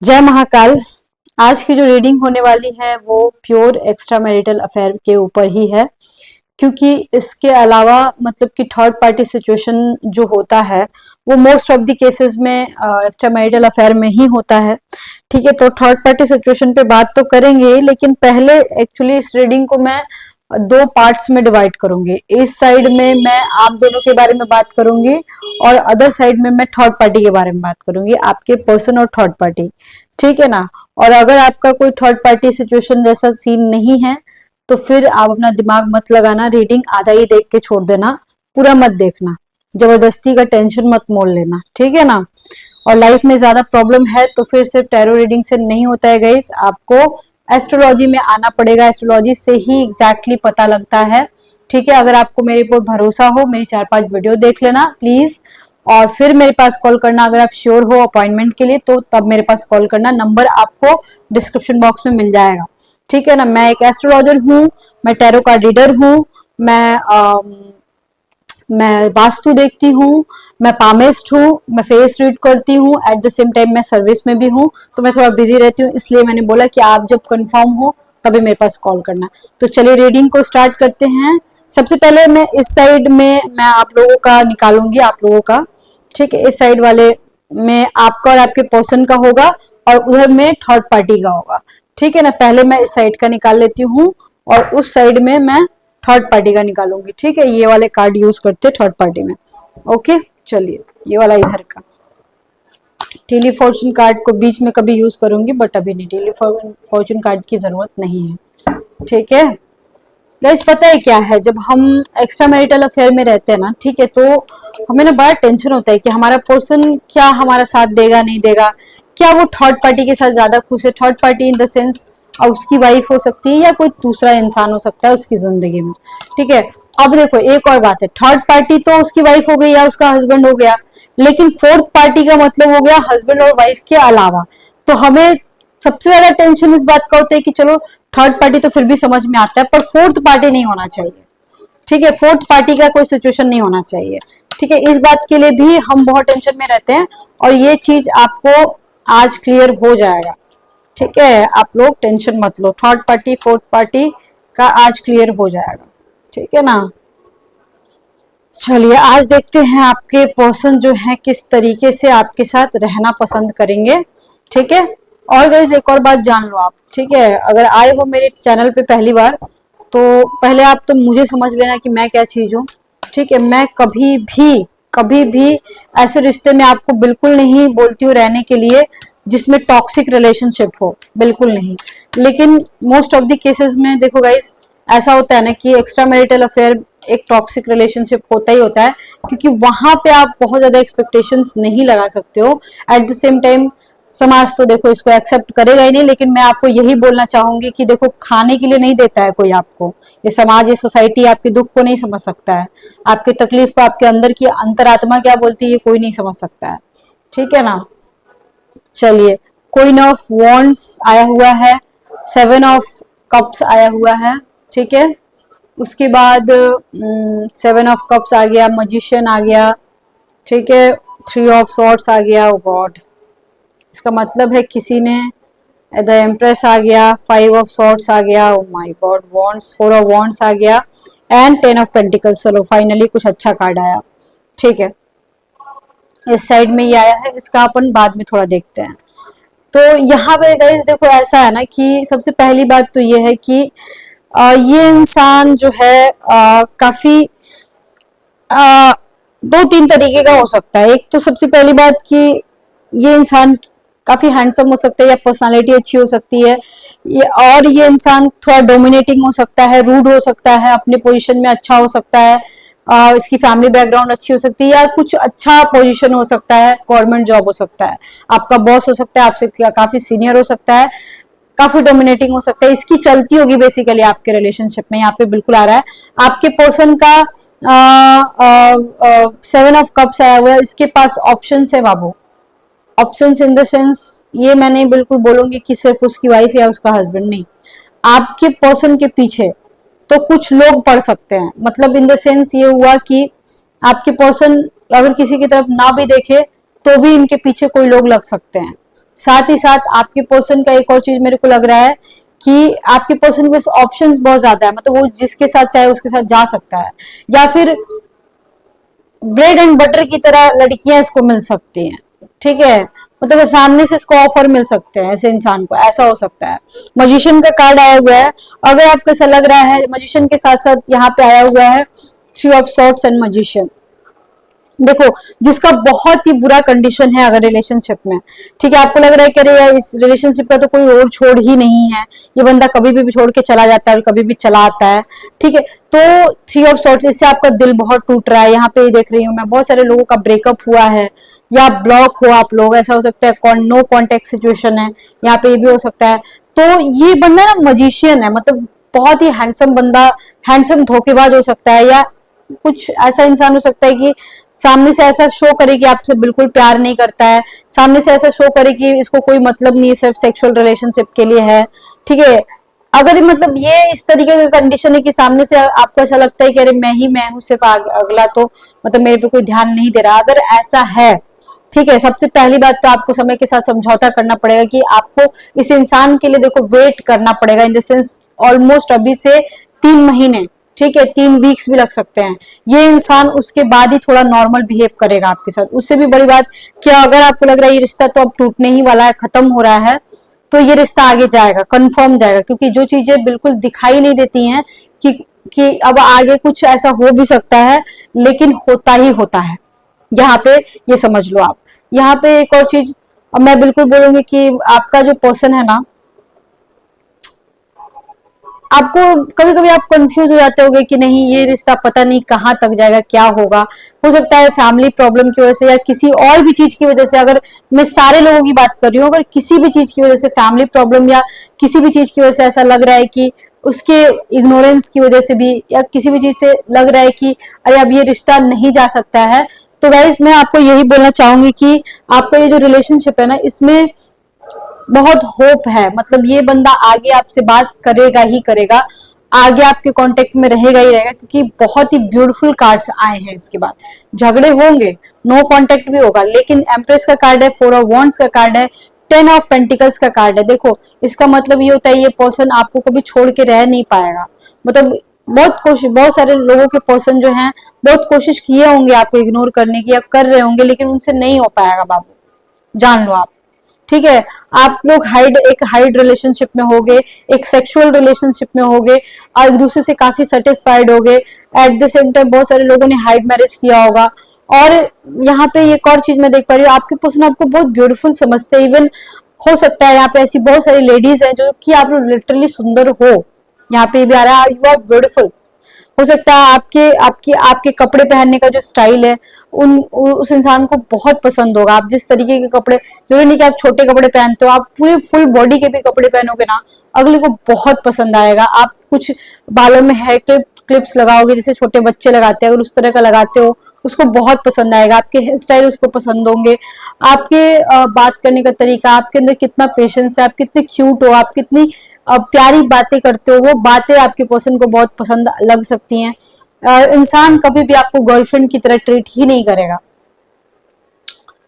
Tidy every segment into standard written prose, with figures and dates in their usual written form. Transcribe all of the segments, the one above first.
जय महाकाल। आज की जो रीडिंग होने वाली है वो प्योर एक्स्ट्रा मैरिटल अफेयर के ऊपर ही है, क्योंकि इसके अलावा मतलब कि थर्ड पार्टी सिचुएशन जो होता है वो मोस्ट ऑफ द केसेस में एक्स्ट्रा मैरिटल अफेयर में ही होता है। ठीक है, तो थर्ड पार्टी सिचुएशन पे बात तो करेंगे, लेकिन पहले एक्चुअली इस रीडिंग को मैं दो पार्ट्स में डिवाइड करूंगी। इस साइड में मैं आप दोनों के बारे में बात करूंगी और अदर साइड में मैं थर्ड पार्टी के बारे में बात करूंगी, आपके पर्सन और थर्ड पार्टी। ठीक है ना। और अगर आपका कोई थर्ड पार्टी सिचुएशन जैसा सीन नहीं है तो फिर आप अपना दिमाग मत लगाना, रीडिंग आधा ही देख के छोड़ देना, पूरा मत देखना, जबरदस्ती का टेंशन मत मोल लेना। ठीक है ना। और लाइफ में ज्यादा प्रॉब्लम है तो फिर सिर्फ टैरो रीडिंग से नहीं होता है गाइस, आपको एस्ट्रोलॉजी में आना पड़ेगा। एस्ट्रोलॉजी से ही एग्जैक्टली पता लगता है। ठीक है, अगर आपको मेरे ऊपर भरोसा हो मेरी 4-5 वीडियो देख लेना प्लीज, और फिर मेरे पास कॉल करना। अगर आप श्योर हो अपॉइंटमेंट के लिए तो तब मेरे पास कॉल करना, नंबर आपको डिस्क्रिप्शन बॉक्स में मिल जाएगा। ठीक है ना। मैं एक एस्ट्रोलॉजर हूँ, मैं टैरो कार्ड रीडर हूँ, मैं वास्तु देखती हूँ, मैं पामिस्ट हूँ, मैं फेस रीड करती हूँ, एट द सेम टाइम मैं सर्विस में भी हूँ। तो मैं थोड़ा बिजी रहती हूँ, इसलिए मैंने बोला कि आप जब कंफर्म हो तभी मेरे पास कॉल करना। तो चलिए रीडिंग को स्टार्ट करते हैं। सबसे पहले मैं इस साइड में मैं आप लोगों का निकालूंगी, आप लोगों का। ठीक है, इस साइड वाले में आपका और आपके पर्सन का होगा और उधर में थर्ड पार्टी का होगा। ठीक है ना। पहले मैं इस साइड का निकाल लेती हूँ और उस साइड में मैं थर्ड पार्टी का निकालूंगी। ठीक है, ये वाले कार्ड यूज करते थर्ड पार्टी में। ओके, चलिए ये वाला इधर का डेली फॉर्चून कार्ड को बीच में कभी यूज करूंगी, बट अभी नहीं, डेली फॉर्चून कार्ड की जरूरत नहीं है। ठीक है गाइस, पता है क्या है, जब हम एक्स्ट्रा मैरिटल अफेयर में रहते हैं ना, ठीक है, तो हमें ना बड़ा टेंशन होता है कि हमारा पर्सन क्या हमारा साथ देगा नहीं देगा, क्या वो थर्ड पार्टी के साथ ज्यादा खुश है। Third party in the sense उसकी वाइफ हो सकती है या कोई दूसरा इंसान हो सकता है उसकी जिंदगी में। ठीक है, अब देखो एक और बात है, थर्ड पार्टी तो उसकी वाइफ हो गई या उसका हस्बैंड हो गया, लेकिन फोर्थ पार्टी का मतलब हो गया हस्बैंड और वाइफ के अलावा। तो हमें सबसे ज्यादा टेंशन इस बात का होता है कि चलो थर्ड पार्टी तो फिर भी समझ में आता है, पर फोर्थ पार्टी नहीं होना चाहिए। ठीक है, फोर्थ पार्टी का कोई सिचुएशन नहीं होना चाहिए। ठीक है, इस बात के लिए भी हम बहुत टेंशन में रहते हैं और ये चीज आपको आज क्लियर हो जाएगा। ठीक है, आप लोग टेंशन मत लो, थर्ड पार्टी फोर्थ पार्टी का आज क्लियर हो जाएगा। ठीक है ना। चलिए आज देखते हैं आपके पर्सन जो है किस तरीके से आपके साथ रहना पसंद करेंगे। ठीक है, और गाइस एक और बात जान लो आप। ठीक है, अगर आए हो मेरे चैनल पे पहली बार तो पहले आप तो मुझे समझ लेना कि मैं क्या चीज हूँ। ठीक है, मैं कभी भी ऐसे रिश्ते में आपको बिल्कुल नहीं बोलती हूँ रहने के लिए जिसमें टॉक्सिक रिलेशनशिप हो, बिल्कुल नहीं। लेकिन मोस्ट ऑफ द केसेस में देखो गाइस ऐसा होता है ना कि एक्स्ट्रा मैरिटल अफेयर एक टॉक्सिक रिलेशनशिप होता ही होता है, क्योंकि वहां पे आप बहुत ज्यादा एक्सपेक्टेशंस नहीं लगा सकते हो। एट द सेम टाइम समाज तो देखो इसको एक्सेप्ट करेगा ही नहीं, लेकिन मैं आपको यही बोलना चाहूंगी कि देखो खाने के लिए नहीं देता है कोई आपको, ये समाज ये सोसाइटी आपके दुख को नहीं समझ सकता है, आपकी तकलीफ को आपके अंदर की अंतरात्मा क्या बोलती है ये कोई नहीं समझ सकता है। ठीक है ना। चलिए, क्वीन ऑफ वॉन्ड्स आया हुआ है, 7 ऑफ कप्स आया हुआ है। ठीक है, उसके बाद 7 ऑफ कप्स आ गया, मजिशियन आ गया। ठीक है, 3 ऑफ सॉर्ड्स आ गया। ओ गॉड, इसका मतलब है किसी ने द एम्प्रेस आ गया, 5 ऑफ सॉर्ड्स आ गया। Oh my god, wands, 4 of wands आ गया एंड 10 ऑफ पेंटिकल्स। चलो फाइनली कुछ अच्छा कार्ड आया। ठीक है, इस साइड में ये आया है, इसका अपन बाद में थोड़ा देखते हैं। तो यहाँ पे गाइस देखो ऐसा है ना कि सबसे पहली बात तो ये है कि ये इंसान जो है काफी 2-3 तरीके का हो सकता है। एक तो सबसे पहली बात कि ये इंसान काफी हैंडसम हो सकता है या पर्सनालिटी अच्छी हो सकती है, और ये इंसान थोड़ा डोमिनेटिंग हो सकता है, रूड हो सकता है, अपने पोजीशन में अच्छा हो सकता है, इसकी फैमिली बैकग्राउंड अच्छी हो सकती है या कुछ अच्छा पोजीशन हो सकता है, गवर्नमेंट जॉब हो सकता है, आपका बॉस हो सकता है, आपसे काफी सीनियर हो सकता है, काफी डोमिनेटिंग हो सकता है। इसकी चलती होगी बेसिकली आपके रिलेशनशिप में, यहाँ पे बिल्कुल आ रहा है। आपके पर्सन का 7 ऑफ कप्स आया हुआ है, इसके पास ऑप्शन है बाबू। ऑप्शंस इन द सेंस ये मैं नहीं बिल्कुल बोलूंगी कि सिर्फ उसकी वाइफ या उसका हस्बैंड, नहीं, आपके पर्सन के पीछे तो कुछ लोग पड़ सकते हैं। मतलब इन द सेंस ये हुआ कि आपके पर्सन अगर किसी की तरफ ना भी देखे तो भी इनके पीछे कोई लोग लग सकते हैं। साथ ही साथ आपके पर्सन का एक और चीज मेरे को लग रहा है कि आपके पर्सन के पास ऑप्शंस बहुत ज्यादा है, मतलब वो जिसके साथ चाहे उसके साथ जा सकता है, या फिर ब्रेड एंड बटर की तरह लड़कियां इसको मिल सकती हैं, ठीक है, मतलब सामने से इसको ऑफर मिल सकते हैं ऐसे इंसान को, ऐसा हो सकता है। मजिशियन का कार्ड आया हुआ है, अगर आपको ऐसा लग रहा है, मजिशियन के साथ साथ यहाँ पे आया हुआ है three of swords and magician. देखो, जिसका बहुत ही बुरा कंडीशन है अगर रिलेशनशिप में, ठीक है, आपको लग रहा है कि अरे यार इस रिलेशनशिप का तो कोई और छोड़ ही नहीं है, ये बंदा कभी भी छोड़ के चला जाता है और कभी भी चला आता है, ठीक है, तो थ्री ऑफ सॉर्ड्स, इससे आपका दिल बहुत टूट रहा है। यहाँ पे देख रही हूँ मैं बहुत सारे लोगों का ब्रेकअप हुआ है, या ब्लॉक हो आप लोग, ऐसा हो सकता है, नो कॉन्टेक्ट सिचुएशन है, यहाँ पे ये भी हो सकता है। तो ये बंदा ना मजिशियन है, मतलब बहुत ही हैंडसम बंदा, हैंडसम धोखेबाज हो सकता है, या कुछ ऐसा इंसान हो सकता है कि सामने से ऐसा शो करे कि आपसे बिल्कुल प्यार नहीं करता है, सामने से ऐसा शो करे कि इसको कोई मतलब नहीं है, सिर्फ सेक्सुअल रिलेशनशिप के लिए है, ठीक है। अगर मतलब ये इस तरीके का कंडीशन है कि सामने से आपको ऐसा लगता है कि अरे मैं हूं सिर्फ, अगला तो मतलब मेरे पे कोई ध्यान नहीं दे रहा, अगर ऐसा है, ठीक है, सबसे पहली बात तो आपको समय के साथ समझौता करना पड़ेगा कि आपको इस इंसान के लिए देखो वेट करना पड़ेगा, इन द सेंस ऑलमोस्ट अभी से 3 महीने, ठीक है, 3 वीक्स भी लग सकते हैं। ये इंसान उसके बाद ही थोड़ा नॉर्मल बिहेव करेगा आपके साथ। उससे भी बड़ी बात क्या, अगर आपको लग रहा है ये रिश्ता तो अब टूटने ही वाला है, खत्म हो रहा है, तो ये रिश्ता आगे जाएगा, कंफर्म जाएगा, क्योंकि जो चीजें बिल्कुल दिखाई नहीं देती हैं कि अब आगे कुछ ऐसा हो भी सकता है, लेकिन होता ही होता है, यहाँ पे ये समझ लो आप। यहाँ पे एक और चीज अब मैं बिल्कुल बोलूंगी कि आपका जो पर्सन है ना, आपको कभी कभी आप कंफ्यूज हो जाते होगे कि नहीं ये रिश्ता पता नहीं कहाँ तक जाएगा, क्या होगा, हो सकता है फैमिली प्रॉब्लम की वजह से या किसी और भी चीज की वजह से, अगर मैं सारे लोगों की बात कर रही हूँ, अगर किसी भी चीज की वजह से, फैमिली प्रॉब्लम या किसी भी चीज की वजह से ऐसा लग रहा है कि उसके इग्नोरेंस की वजह से भी, या किसी भी चीज से लग रहा है कि अरे अब ये रिश्ता नहीं जा सकता है, तो गाइस मैं आपको यही बोलना चाहूंगी कि आपका ये जो रिलेशनशिप है ना, इसमें बहुत होप है, मतलब ये बंदा आगे आपसे बात करेगा ही करेगा, आगे आपके कांटेक्ट में रहेगा ही रहेगा, क्योंकि बहुत ही ब्यूटीफुल कार्ड्स आए हैं। इसके बाद झगड़े होंगे, नो कांटेक्ट भी होगा, लेकिन एम्प्रेस का कार्ड है, 4 ऑफ वॉन्ड्स का कार्ड है, 10 ऑफ पेंटिकल्स का कार्ड है। देखो, इसका मतलब ये होता है ये पर्सन आपको कभी छोड़ के रह नहीं पाएगा, मतलब बहुत सारे लोगों के पर्सन जो हैं बहुत कोशिश किए होंगे आपको इग्नोर करने की या कर रहे होंगे, लेकिन उनसे नहीं हो पाएगा बाबू, जान लो आप, ठीक है। आप लोग एक हाइड रिलेशनशिप में होगे, एक सेक्सुअल रिलेशनशिप में होगे, और एक दूसरे से काफी सेटिस्फाइड होगे, एट द सेम टाइम बहुत सारे लोगों ने हाइड मैरिज किया होगा। और यहाँ पे एक और चीज मैं देख पा रही हूँ, आपके पर्सन आपको बहुत ब्यूटीफुल समझते हैं, इवन हो सकता है यहाँ पे ऐसी बहुत सारी लेडीज हैं जो कि आप लोग लिटरली सुंदर हो, यहाँ पे भी आ रहा है यू आर ब्यूटीफुल। हो सकता है आपके आपके आपके कपड़े पहनने का जो स्टाइल है उस इंसान को बहुत पसंद होगा, आप जिस तरीके के कपड़े, जरूरी नहीं कि आप छोटे कपड़े पहनते हो, आप पूरे फुल बॉडी के भी कपड़े पहनोगे ना, अगले को बहुत पसंद आएगा। आप कुछ बालों में हेयर क्लिप्स लगाओगे जैसे छोटे बच्चे लगाते हैं, अगर उस तरह का लगाते हो उसको बहुत पसंद आएगा, आपके हेयर स्टाइल उसको पसंद होंगे, आपके बात करने का तरीका, आपके अंदर कितना पेशेंस है, आप कितने क्यूट हो, आप कितनी प्यारी बातें करते हो, वो बातें आपके पर्सन को बहुत पसंद लग सकती हैं। इंसान कभी भी आपको गर्लफ्रेंड की तरह ट्रीट ही नहीं करेगा,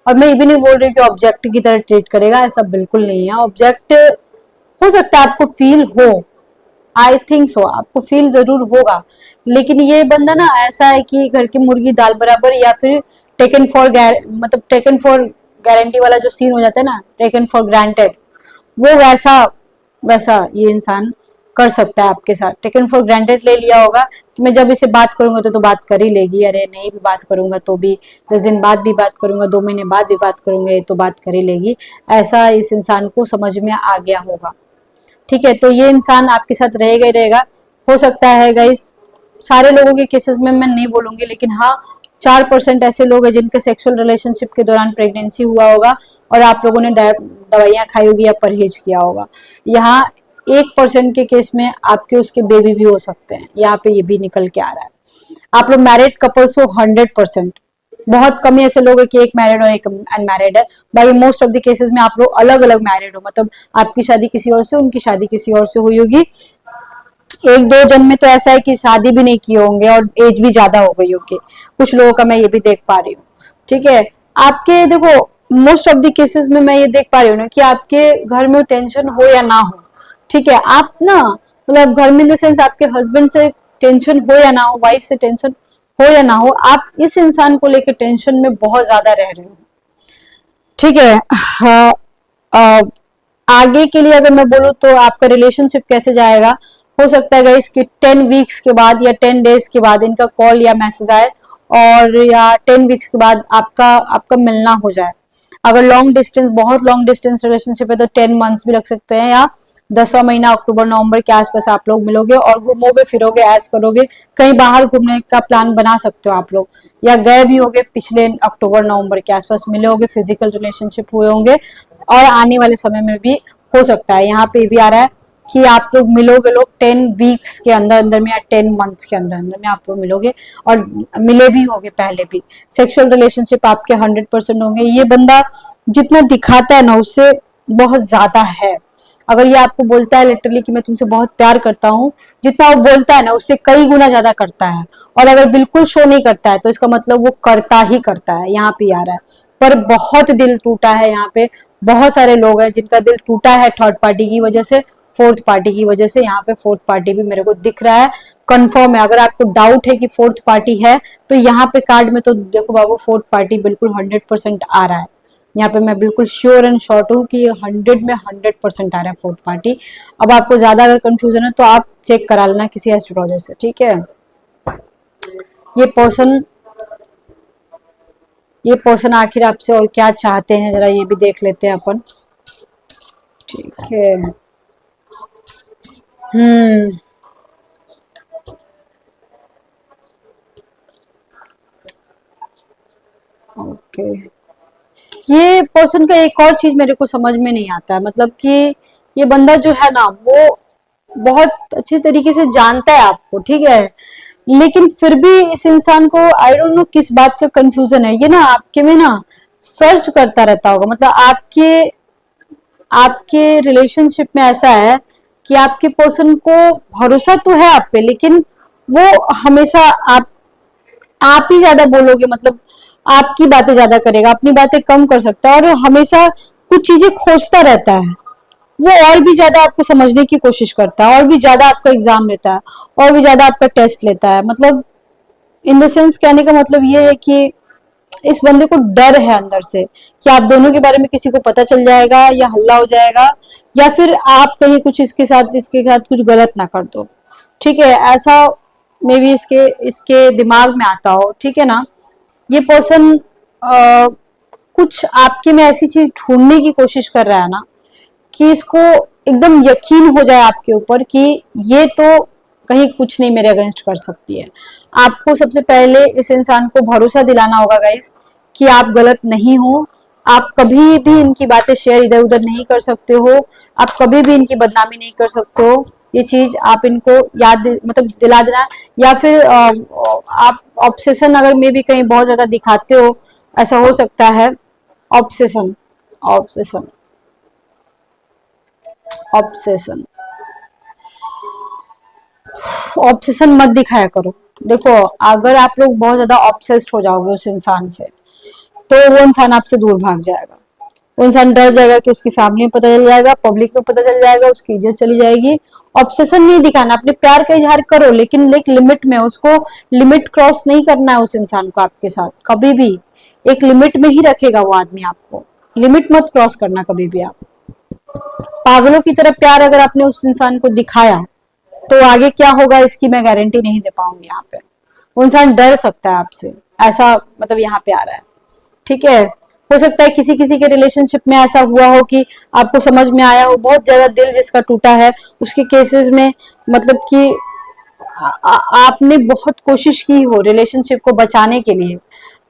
और मैं ये भी नहीं बोल रही कि ऑब्जेक्ट की तरह ट्रीट करेगा, ऐसा बिल्कुल नहीं है। ऑब्जेक्ट हो सकता है आपको फील हो, आई थिंक सो, आपको फील जरूर होगा, लेकिन ये बंदा ना ऐसा है कि घर की मुर्गी दाल बराबर, या फिर टेकन फॉर मतलब टेकन फॉर गारंटी वाला जो सीन हो जाता है ना, टेकन फॉर ग्रांटेड, वो वैसा वैसा ये इंसान कर सकता है आपके साथ। टेकन फॉर ग्रांटेड ले लिया होगा कि मैं जब इसे बात करूंगा तो बात कर ही लेगी, अरे नहीं भी बात करूंगा तो भी 10 दिन बाद भी बात करूंगा, 2 महीने बाद भी बात करूंगा तो बात कर ही लेगी, ऐसा इस इंसान को समझ में आ गया होगा, ठीक है। तो ये इंसान आपके साथ रहेगा ही रहेगा। हो सकता है गाइस, सारे लोगों के केसेस में मैं नहीं बोलूंगी, लेकिन हाँ 4% ऐसे लोग हैं जिनके सेक्सुअल रिलेशनशिप के दौरान प्रेगनेंसी हुआ होगा और आप लोगों ने दवाइयां खाई होगी या परहेज किया होगा। यहाँ 1% के केस में आपके उसके बेबी भी हो सकते हैं, यहाँ पे ये भी निकल के आ रहा है। आप लोग मैरिड कपल्स हो 100%, बहुत कम ऐसे लोग हैं कि एक मैरिड और एक अनमैरिड है, बाकी मोस्ट ऑफ द केसेस में आप लोग अलग अलग मैरिड हो, मतलब आपकी शादी किसी और से, उनकी शादी किसी और से हुई होगी। 1-2 जन में तो ऐसा है कि शादी भी नहीं किए होंगे और एज भी ज्यादा हो गई होगी, कुछ लोगों का मैं ये भी देख पा रही हूँ, ठीक है। आपके देखो मोस्ट ऑफ द केसेस में मैं ये देख पा रही हूँ ना कि आपके घर में टेंशन हो या ना हो, ठीक है, आप ना मतलब घर में इन द सेंस आपके हस्बैंड से टेंशन हो या ना हो, वाइफ से टेंशन हो या ना हो, आप इस इंसान को लेकर टेंशन में बहुत ज्यादा रह रहे हो, ठीक है। हाँ, आगे के लिए अगर मैं बोलूँ तो आपका रिलेशनशिप कैसे जाएगा, हो सकता है गाइस कि 10 वीक्स के बाद या 10 डेज के बाद इनका कॉल या मैसेज आए, और या 10 वीक्स के बाद आपका आपका मिलना हो जाए। अगर लॉन्ग डिस्टेंस, बहुत लॉन्ग डिस्टेंस रिलेशनशिप है तो 10 मंथ्स भी लग सकते हैं, या 10वां महीना अक्टूबर नवंबर के आसपास आप लोग मिलोगे और घूमोगे फिरोगे, ऐश करोगे, कहीं बाहर घूमने का प्लान बना सकते हो आप लोग, या गए भी होगे पिछले अक्टूबर नवंबर के आसपास, मिले होगे, फिजिकल रिलेशनशिप हुए होंगे, और आने वाले समय में भी हो सकता है। यहाँ पे भी आ रहा है कि आप लोग मिलोगे, लोग 10 वीक्स के अंदर अंदर में या 10 मंथ्स के अंदर अंदर में आप लोग मिलोगे, और मिले भी होगे पहले भी। सेक्सुअल रिलेशनशिप आपके 100% होंगे। ये बंदा जितना दिखाता है ना उससे बहुत ज्यादा है। अगर ये आपको बोलता है लिटरली कि मैं तुमसे बहुत प्यार करता हूँ, जितना वो बोलता है ना उससे कई गुना ज्यादा करता है। और अगर बिल्कुल शो नहीं करता है तो इसका मतलब वो करता ही करता है। यहाँ पे आ रहा है, पर बहुत दिल टूटा है। यहाँ पे बहुत सारे लोग हैं जिनका दिल टूटा है थर्ड पार्टी की वजह से, फोर्थ पार्टी की वजह से। यहाँ पे फोर्थ पार्टी भी मेरे को दिख रहा है, कंफर्म है। अगर आपको डाउट है कि फोर्थ पार्टी है तो यहाँ पे कार्ड में तो देखो बाबू, फोर्थ पार्टी बिल्कुल 100% आ रहा है। यहाँ पे मैं बिल्कुल श्योर एंड शॉर्ट हूँ कि 100 में 100% आ रहा है फोर्थ पार्टी। अब आपको ज्यादा अगर कंफ्यूजन है तो आप चेक करा लेना किसी एस्ट्रोलॉजर से, ठीक है। ये पर्सन आखिर आपसे और क्या चाहते हैं जरा ये भी देख लेते हैं अपन, ठीक है। ओके, ये पर्सन का एक और चीज मेरे को समझ में नहीं आता है, मतलब कि ये बंदा जो है ना वो बहुत अच्छे तरीके से जानता है आपको, ठीक है, लेकिन फिर भी इस इंसान को आई डोंट नो किस बात का कंफ्यूजन है। ये ना आपके में ना सर्च करता रहता होगा, मतलब आपके आपके रिलेशनशिप में ऐसा है कि आपके पर्सन को भरोसा तो है आप पे, लेकिन वो हमेशा आप ही ज्यादा बोलोगे, मतलब आपकी बातें ज्यादा करेगा, अपनी बातें कम कर सकता है, और हमेशा कुछ चीजें खोजता रहता है। वो और भी ज्यादा आपको समझने की कोशिश करता है, और भी ज्यादा आपका एग्जाम लेता है, और भी ज्यादा आपका टेस्ट लेता है। मतलब इन द सेंस कहने का मतलब ये है कि इस बंदे को डर है अंदर से कि आप दोनों के बारे में किसी को पता चल जाएगा या हल्ला हो जाएगा, या फिर आप कहीं कुछ इसके साथ कुछ गलत ना कर दो, ठीक है। ऐसा मे बी इसके इसके दिमाग में आता हो, ठीक है ना। ये पर्सन कुछ आपके में ऐसी चीज ढूंढने की कोशिश कर रहा है ना कि इसको एकदम यकीन हो जाए आपके ऊपर कि ये तो कहीं कुछ नहीं मेरे अगेंस्ट कर सकती है। आपको सबसे पहले इस इंसान को भरोसा दिलाना होगा गाइस कि आप गलत नहीं हो। आप कभी भी इनकी बातें शेयर इधर उधर नहीं कर सकते हो, आप कभी भी इनकी बदनामी नहीं कर सकते हो। ये चीज आप इनको याद मतलब दिला देना, या फिर आप ऑब्सेशन अगर मे भी कहीं बहुत ज्यादा दिखाते हो, ऐसा हो सकता है। ऑब्सेशन ऑब्सेशन ऑब्सेशन ऑब्सेशन मत दिखाया करो। देखो, अगर आप लोग बहुत ज्यादा ऑब्सेस्ड हो जाओगे उस इंसान से तो वो इंसान आपसे दूर भाग जाएगा। वो इंसान डर जाएगा कि उसकी फैमिली में पता चल जाएगा, पब्लिक में पता चल जाएगा, उसकी इज्जत चली जाएगी। ऑब्सेशन नहीं दिखाना, अपने प्यार का इजहार करो, लेकिन एक लिमिट में। उसको लिमिट क्रॉस नहीं करना है उस इंसान को आपके साथ कभी भी। एक लिमिट में ही रखेगा वो आदमी आपको, लिमिट मत क्रॉस करना कभी भी आप। पागलों की तरह प्यार अगर आपने उस इंसान को दिखाया तो आगे क्या होगा इसकी मैं गारंटी नहीं दे पाऊंगी। यहाँ पे वो इंसान डर सकता है आपसे, ऐसा मतलब यहाँ पे आ रहा है, ठीक है। हो सकता है किसी किसी के रिलेशनशिप में ऐसा हुआ हो कि आपको समझ में आया हो, बहुत ज्यादा दिल जिसका टूटा है उसके केसेस में, मतलब कि आपने बहुत कोशिश की हो रिलेशनशिप को बचाने के लिए,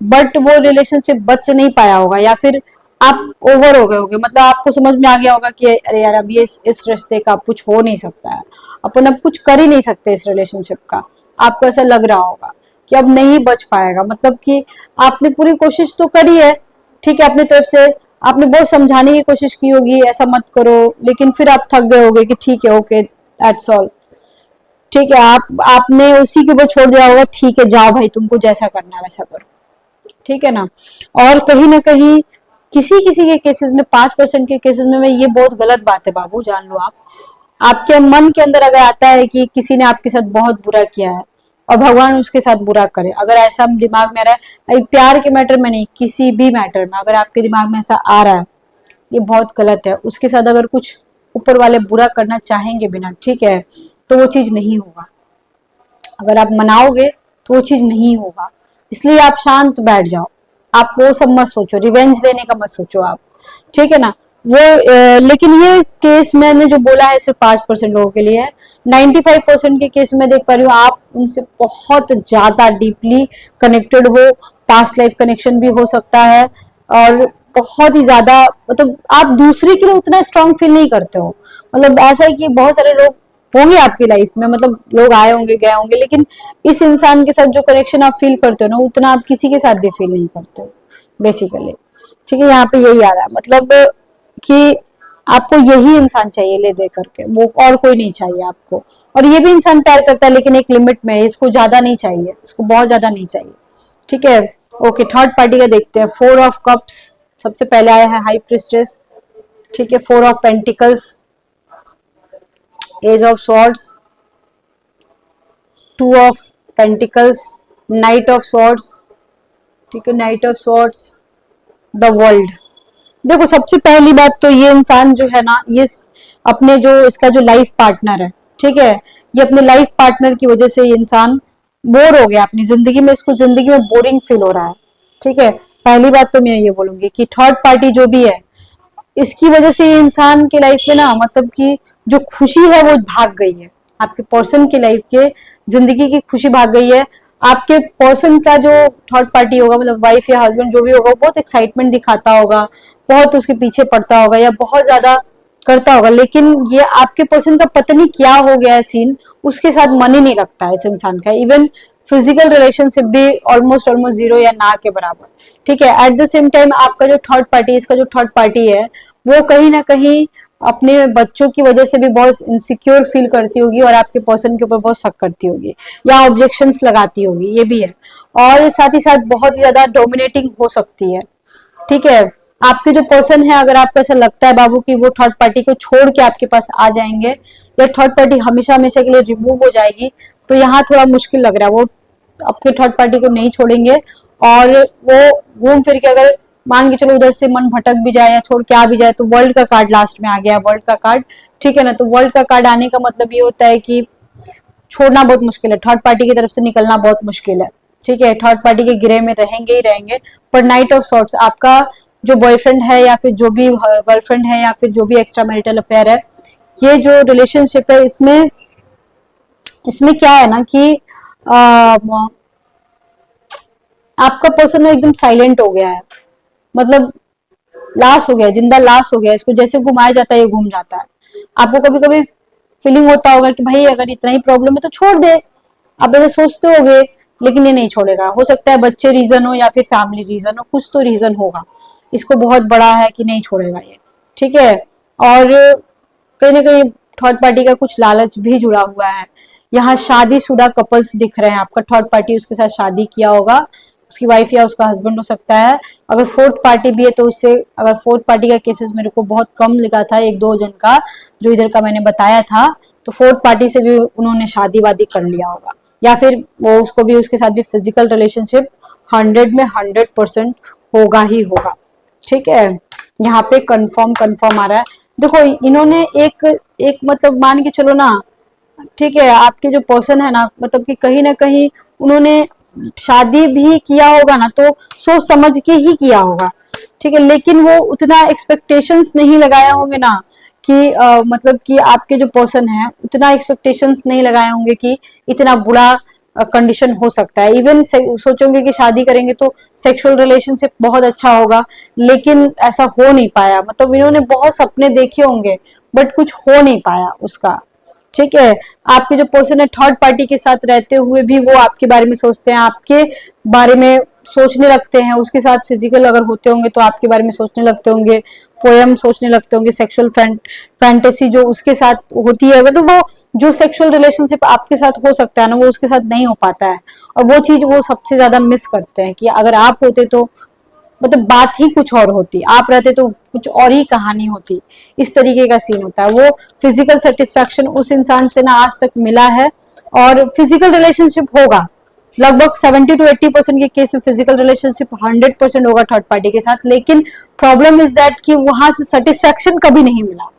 बट वो रिलेशनशिप बच नहीं पाया होगा, या फिर आप ओवर हो गए होगे, मतलब आपको समझ में आ गया होगा कि अरे यार अब ये इस रिश्ते का कुछ हो नहीं सकता है, अपन अब कुछ कर ही नहीं सकते इस रिलेशनशिप का। आपको ऐसा लग रहा होगा कि अब नहीं बच पाएगा, मतलब कि आपने पूरी कोशिश तो करी है, ठीक है, अपनी तरफ से आपने बहुत समझाने की कोशिश की होगी ऐसा मत करो, लेकिन फिर आप थक गए होगे कि ठीक है ओके दैट्स ऑल, ठीक है। आपने उसी के ऊपर छोड़ दिया होगा, ठीक है जाओ भाई तुमको जैसा करना है वैसा करो, ठीक है ना। और कहीं ना कहीं किसी किसी के केसेस में 5% के केसेस में ये बहुत गलत बात है बाबू, जान लो आप। आपके मन के अंदर अगर आता है कि किसी ने आपके साथ बहुत बुरा किया है और भगवान उसके साथ बुरा करे, अगर ऐसा दिमाग में आ रहा है, अभी प्यार के मैटर में नहीं, किसी भी मैटर में अगर आपके दिमाग में ऐसा आ रहा है, ये बहुत गलत है। उसके साथ अगर कुछ ऊपर वाले बुरा करना चाहेंगे बिना, ठीक है, तो वो चीज नहीं होगा। अगर आप मनाओगे तो वो चीज नहीं होगा। इसलिए आप शांत बैठ जाओ, आप वो सब मत सोचो, रिवेंज लेने का मत सोचो आप, ठीक है ना। वो लेकिन ये केस मैंने जो बोला है सिर्फ 5% लोगों के लिए है। 95% के केस में देख पा रही हूँ आप उनसे बहुत ज्यादा डीपली कनेक्टेड हो, पास्ट लाइफ कनेक्शन भी हो सकता है, और बहुत ही ज्यादा मतलब आप दूसरे के लिए उतना स्ट्रांग फील नहीं करते हो। मतलब ऐसा है कि बहुत सारे लोग होंगे आपकी लाइफ में, मतलब लोग आए होंगे गए होंगे, लेकिन इस इंसान के साथ जो कनेक्शन आप फील करते हो ना, उतना आप किसी के साथ भी फील नहीं करते हो बेसिकली, ठीक है। यहाँ पे यही आ रहा है, मतलब कि आपको यही इंसान चाहिए ले दे करके, वो और कोई नहीं चाहिए आपको। और ये भी इंसान प्यार करता है लेकिन एक लिमिट में, इसको ज्यादा नहीं चाहिए, इसको बहुत ज्यादा नहीं चाहिए, ठीक है। ओके, थर्ड पार्टी का देखते हैं। 4 ऑफ कप्स सबसे पहले आया है, हाई प्रिस्टेस, ठीक है। 4 of pentacles, ace of swords, 2 of pentacles, knight of swords, ठीक है, knight of swords, the world. देखो सबसे पहली बात तो ये इंसान जो है ना, ये अपने जो इसका जो लाइफ पार्टनर है, ठीक है, ये अपने लाइफ पार्टनर की वजह से ये इंसान बोर हो गया अपनी जिंदगी में, इसको जिंदगी में बोरिंग फील हो रहा है, ठीक है। पहली बात तो मैं ये बोलूंगी कि थर्ड पार्टी जो भी है, इसकी वजह से ये इंसान की लाइफ में ना, मतलब कि जो खुशी है वो भाग गई है, आपके पर्सन की लाइफ के जिंदगी की खुशी भाग गई है। आपके पर्सन का जो थर्ड पार्टी होगा, मतलब वाइफ या हस्बैंड जो भी होगा, बहुत एक्साइटमेंट दिखाता होगा, बहुत उसके पीछे पड़ता होगा या बहुत ज्यादा करता होगा, लेकिन ये आपके पर्सन का पता नहीं क्या हो गया है सीन, उसके साथ मन ही नहीं लगता है इस इंसान का। इवन फिजिकल रिलेशनशिप भी ऑलमोस्ट जीरो या ना के बराबर, ठीक है। एट द सेम टाइम आपका जो थर्ड पार्टी, इसका जो थर्ड पार्टी है, वो कहीं ना कहीं अपने बच्चों की वजह से भी बहुत इनसिक्योर फील करती होगी और आपके पर्सन के ऊपर बहुत शक करती होगी या ऑब्जेक्शंस लगाती होगी, ये भी है। और साथ ही साथ बहुत ही ज्यादा डोमिनेटिंग हो सकती है, ठीक है। आपके जो पर्सन है, अगर आपको ऐसा लगता है बाबू कि वो थर्ड पार्टी को छोड़ के आपके पास आ जाएंगे या थर्ड पार्टी हमेशा हमेशा के लिए रिमूव हो जाएगी, तो यहाँ थोड़ा मुश्किल लग रहा है। वो अपने थर्ड पार्टी को नहीं छोड़ेंगे और वो घूम फिर के, अगर मान के चलो उधर से मन भटक भी जाए या छोड़ के आ भी जाए, तो वर्ल्ड का कार्ड लास्ट में आ गया, वर्ल्ड का कार्ड, ठीक है ना। तो वर्ल्ड का कार्ड आने का मतलब ये होता है कि छोड़ना बहुत मुश्किल है, थर्ड पार्टी की तरफ से निकलना बहुत मुश्किल है, ठीक है। थर्ड पार्टी के गिरे में रहेंगे ही रहेंगे। पर नाइट ऑफ सॉर्ट्स, आपका जो बॉयफ्रेंड है या फिर जो भी गर्लफ्रेंड है या फिर जो भी एक्स्ट्रा मैरिटल अफेयर है, ये जो रिलेशनशिप है, इसमें इसमें क्या है ना कि आपका पर्सन एकदम साइलेंट हो गया है, मतलब लाश हो गया, जिंदा लाश हो गया, इसको जैसे घुमाया जाता है ये घूम जाता है। आपको कभी कभी फीलिंग होता होगा कि भाई अगर इतना ही प्रॉब्लम है तो छोड़ दे, आप ऐसे सोचते होगे, लेकिन ये नहीं छोड़ेगा। हो सकता है बच्चे रीजन हो या फिर फैमिली रीजन हो, कुछ तो रीजन होगा, इसको बहुत बड़ा है कि नहीं छोड़ेगा ये, ठीक है। और कहीं ना कहीं थर्ड पार्टी का कुछ लालच भी जुड़ा हुआ है। यहाँ शादीशुदा कपल्स दिख रहे हैं, आपका थर्ड पार्टी उसके साथ शादी किया होगा, उसकी वाइफ या उसका हस्बैंड हो सकता है। अगर फोर्थ पार्टी भी है तो उससे, अगर फोर्थ पार्टी का केसेस मेरे को बहुत कम लिखा था, 1-2 जन का जो इधर का मैंने बताया था, तो फोर्थ पार्टी से भी उन्होंने शादी वादी कर लिया होगा, या फिर वो उसको भी, उसके साथ भी फिजिकल रिलेशनशिप 100 में 100% होगा ही होगा, ठीक है। यहाँ पे कंफर्म आ रहा है। देखो इन्होंने एक एक मतलब मान के चलो ना, ठीक है, आपके जो पर्सन है ना, मतलब कि कहीं ना कहीं उन्होंने शादी भी किया होगा ना तो सोच समझ के ही किया होगा, ठीक है। लेकिन वो उतना एक्सपेक्टेशंस नहीं लगाए होंगे ना कि मतलब कि आपके जो पर्सन है उतना एक्सपेक्टेशंस नहीं लगाए होंगे कि इतना बुरा कंडीशन हो सकता है। इवन सोचोगे कि शादी करेंगे तो सेक्सुअल रिलेशनशिप बहुत अच्छा होगा, लेकिन ऐसा हो नहीं पाया। मतलब इन्होंने बहुत सपने देखे होंगे बट कुछ हो नहीं पाया उसका, ठीक है। आपके जो पर्सन है थर्ड पार्टी के साथ रहते हुए भी वो आपके बारे में सोचते हैं, आपके बारे में सोचने लगते हैं, उसके साथ फिजिकल अगर होते होंगे तो आपके बारे में सोचने लगते होंगे, पोयम सोचने लगते होंगे, सेक्सुअल फैंटेसी जो उसके साथ होती है, मतलब वो जो सेक्सुअल रिलेशनशिप आपके साथ हो सकता है ना, वो उसके साथ नहीं हो पाता है। और वो चीज वो सबसे ज्यादा मिस करते हैं कि अगर आप होते तो मतलब बात ही कुछ और होती, आप रहते तो कुछ और ही कहानी होती। इस तरीके का सीन होता है। वो फिजिकल सेटिस्फैक्शन उस इंसान से ना आज तक मिला है, और फिजिकल रिलेशनशिप होगा लगभग 70 to 80% के केस में, फिजिकल रिलेशनशिप 100% होगा थर्ड पार्टी के साथ। लेकिन प्रॉब्लम इज दैट कि वहां से सेटिस्फैक्शन कभी नहीं मिला,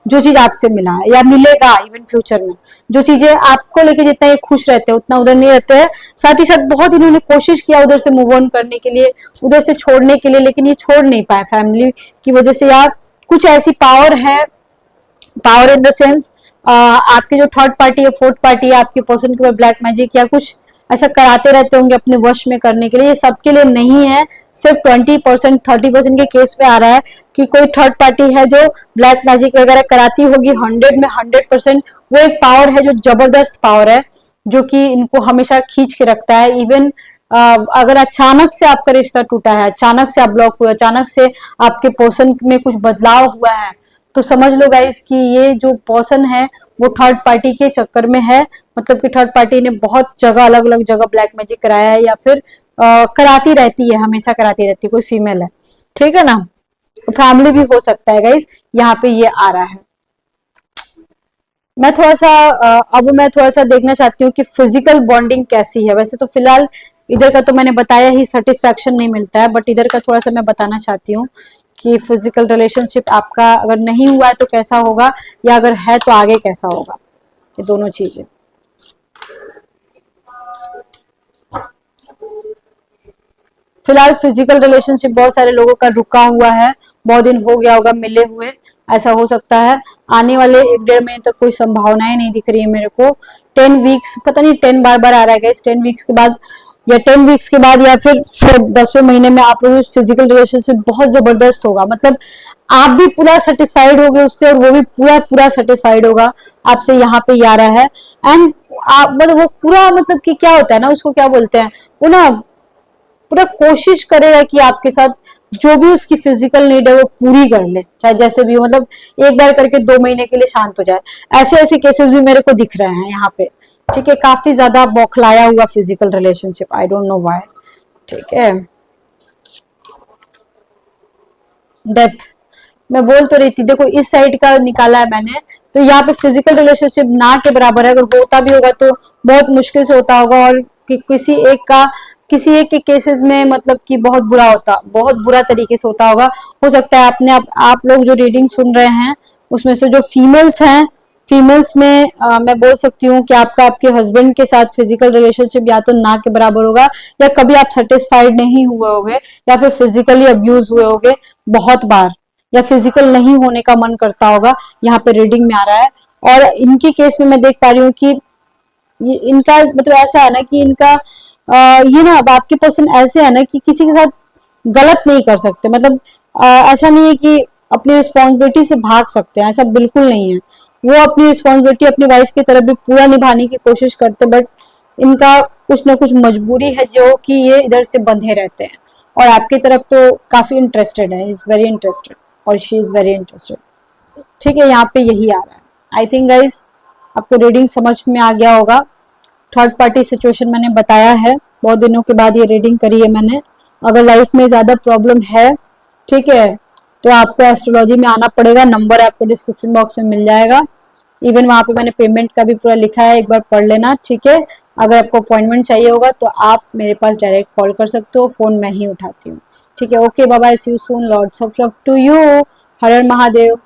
जो चीज आपसे मिला है या मिलेगा इवन फ्यूचर में। जो चीजें आपको लेके जितना ये खुश रहते हैं उतना उधर नहीं रहते हैं। साथ ही साथ बहुत इन्होंने कोशिश किया उधर से मूव ऑन करने के लिए, उधर से छोड़ने के लिए, लेकिन ये छोड़ नहीं पाए फैमिली की वजह से, या कुछ ऐसी पावर है, पावर इन द सेंस आपके जो थर्ड पार्टी है, फोर्थ पार्टी है, आपके पर्सन के ऊपर ब्लैक मैजिक या कुछ ऐसा कराते रहते होंगे अपने वश में करने के लिए। ये सबके लिए नहीं है, सिर्फ 20% 30% के केस में आ रहा है कि कोई थर्ड पार्टी है जो ब्लैक मैजिक वगैरह कराती होगी। 100 में 100% वो एक पावर है जो जबरदस्त पावर है, जो कि इनको हमेशा खींच के रखता है। इवन अगर अचानक से आपका रिश्ता टूटा है, अचानक से आप ब्लॉक हुए, अचानक से आपके पर्सन में कुछ बदलाव हुआ है, तो समझ लो गाइस कि ये जो पर्सन है वो थर्ड पार्टी के चक्कर में है। मतलब कि थर्ड पार्टी ने बहुत जगह, अलग अलग जगह ब्लैक मैजिक कराया है, या फिर कराती रहती है, हमेशा कराती रहती है। कोई फीमेल है, ठीक है ना, फैमिली भी हो सकता है गाइस, यहाँ पे ये आ रहा है। मैं थोड़ा सा अब मैं थोड़ा सा देखना चाहती हूँ कि फिजिकल बॉन्डिंग कैसी है। वैसे तो फिलहाल इधर का तो मैंने बताया ही, सेटिस्फैक्शन नहीं मिलता है, बट इधर का थोड़ा सा मैं बताना चाहती हूँ कि फिजिकल रिलेशनशिप आपका अगर नहीं हुआ है तो कैसा होगा, या अगर है तो आगे कैसा होगा, ये दोनों चीजें। फिलहाल फिजिकल रिलेशनशिप बहुत सारे लोगों का रुका हुआ है, बहुत दिन हो गया होगा मिले हुए, ऐसा हो सकता है। आने वाले 1-1.5 महीने तक कोई संभावनाएं नहीं दिख रही है मेरे को। 10 वीक्स, पता नहीं 10 बार बार आ रहा है गाइस, 10 वीक्स के बाद या 10 वीक्स के बाद या फिर 10वें महीने में आप लोगों की फिजिकल रिलेशनशिप बहुत जबरदस्त होगा। मतलब आप भी पूरा सेटिस्फाइड होगे उससे, और वो भी पूरा पूरा सेटिस्फाइड होगा आपसे, यहाँ पे ये आ रहा है। एंड आप मतलब वो पूरा, मतलब कि क्या होता है ना, उसको क्या बोलते हैं, वो ना पूरा कोशिश करेगा कि आपके साथ जो भी उसकी फिजिकल नीड है वो पूरी कर ले, चाहे जैसे भी हो। मतलब एक बार करके 2 महीने के लिए शांत हो जाए, ऐसे ऐसे केसेस भी मेरे को दिख रहे हैं यहाँ पे, ठीक है। काफी ज्यादा बौखलाया हुआ physical relationship, I don't know why, ठीक है। डेथ, मैं बोल तो रही थी, देखो इस साइड का निकाला है मैंने, तो यहाँ पे फिजिकल रिलेशनशिप ना के बराबर है। अगर होता भी होगा तो बहुत मुश्किल से होता होगा, और किसी एक के केसेस में मतलब कि बहुत बुरा होता, बहुत बुरा तरीके से होता होगा। हो सकता है आप लोग जो रीडिंग सुन रहे हैं उसमें से जो फीमेल्स हैं, फीमेल्स में मैं बोल सकती हूँ कि आपका आपके हस्बैंड के साथ फिजिकल रिलेशनशिप या तो ना के बराबर होगा, या कभी आप सेटिस्फाइड नहीं हुए होगे, या फिर फिजिकली अब्यूज हुए होगे बहुत बार, या फिजिकल नहीं होने का मन करता होगा, यहाँ पे रीडिंग में आ रहा है। और इनके केस में मैं देख पा रही हूँ कि ये इनका मतलब ऐसा है ना कि इनका ये ना, अब आपके पर्सन ऐसे है ना कि किसी के साथ गलत नहीं कर सकते। मतलब ऐसा नहीं है कि अपनी रिस्पॉन्सिबिलिटी से भाग सकते हैं, ऐसा बिल्कुल नहीं है। वो अपनी रिस्पॉन्सिबिलिटी अपनी वाइफ की तरफ भी पूरा निभाने की कोशिश करते, बट इनका कुछ ना कुछ मजबूरी है जो कि ये इधर से बंधे रहते हैं। और आपकी तरफ तो काफी इंटरेस्टेड है, इज वेरी इंटरेस्टेड, और शी इज वेरी इंटरेस्टेड, ठीक है। यहाँ पे यही आ रहा है। आई थिंक गाइस आपको रीडिंग समझ में आ गया होगा। थर्ड पार्टी सिचुएशन मैंने बताया है, बहुत दिनों के बाद ये रीडिंग करी है मैंने। अगर लाइफ में ज्यादा प्रॉब्लम है, ठीक है, तो आपको एस्ट्रोलॉजी में आना पड़ेगा। नंबर आपको डिस्क्रिप्शन बॉक्स में मिल जाएगा। इवन वहां पे मैंने पेमेंट का भी पूरा लिखा है, एक बार पढ़ लेना, ठीक है। अगर आपको अपॉइंटमेंट चाहिए होगा तो आप मेरे पास डायरेक्ट कॉल कर सकते हो, फोन मैं ही उठाती हूँ, ठीक है। Okay, bye bye, see you soon, lots of love to you. Har Har Mahadev.